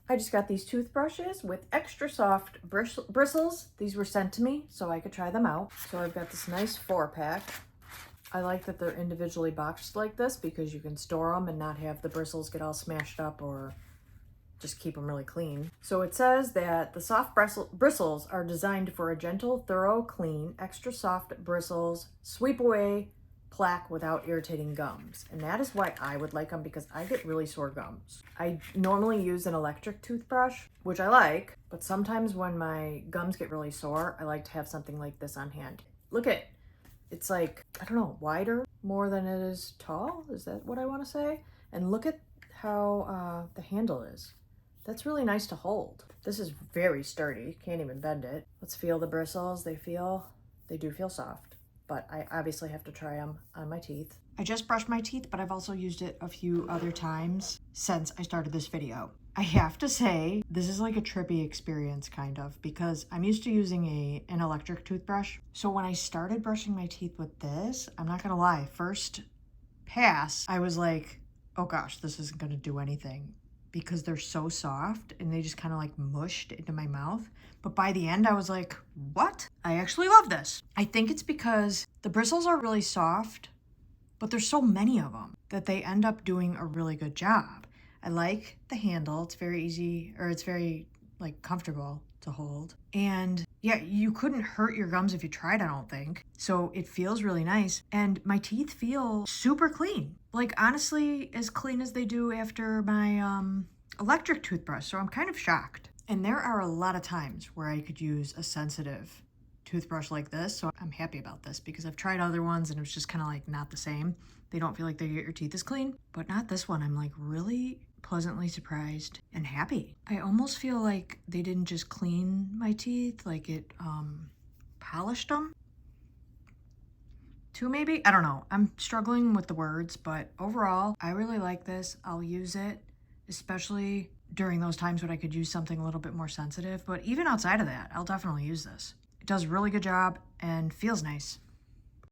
I just got these toothbrushes with extra soft bristles. These were sent to me so I could try them out. So I've got this nice 4-pack. I like that they're individually boxed like this because you can store them and not have the bristles get all smashed up or just keep them really clean. So it says that the soft bristles are designed for a gentle, thorough, clean, extra soft bristles, sweep away plaque without irritating gums. And that is why I would like them, because I get really sore gums. I normally use an electric toothbrush, which I like, but sometimes when my gums get really sore, I like to have something like this on hand. Look at, it's like, I don't know, wider more than it is tall. Is that what I want to say? And look at how the handle is. That's really nice to hold. This is very sturdy, can't even bend it. Let's feel the bristles. They do feel soft, but I obviously have to try them on my teeth. I just brushed my teeth, but I've also used it a few other times since I started this video. I have to say, this is like a trippy experience kind of, because I'm used to using an electric toothbrush. So when I started brushing my teeth with this, I'm not gonna lie, first pass, I was like, oh gosh, this isn't gonna do anything, because they're so soft and they just kind of like mushed into my mouth. But by the end, I was like, what? I actually love this. I think it's because the bristles are really soft, but there's so many of them that they end up doing a really good job. I like the handle. It's very easy, or it's very like comfortable to hold. And yeah, you couldn't hurt your gums if you tried, I don't think. So it feels really nice. And my teeth feel super clean. Like honestly, as clean as they do after my electric toothbrush. So I'm kind of shocked. And there are a lot of times where I could use a sensitive toothbrush like this. So I'm happy about this because I've tried other ones and it was just kind of like not the same. They don't feel like they get your teeth as clean, but not this one. I'm like really pleasantly surprised and happy. I almost feel like they didn't just clean my teeth, like it polished them too, maybe? I don't know. I'm struggling with the words, but overall, I really like this. I'll use it, especially during those times when I could use something a little bit more sensitive, but even outside of that, I'll definitely use this. It does a really good job and feels nice.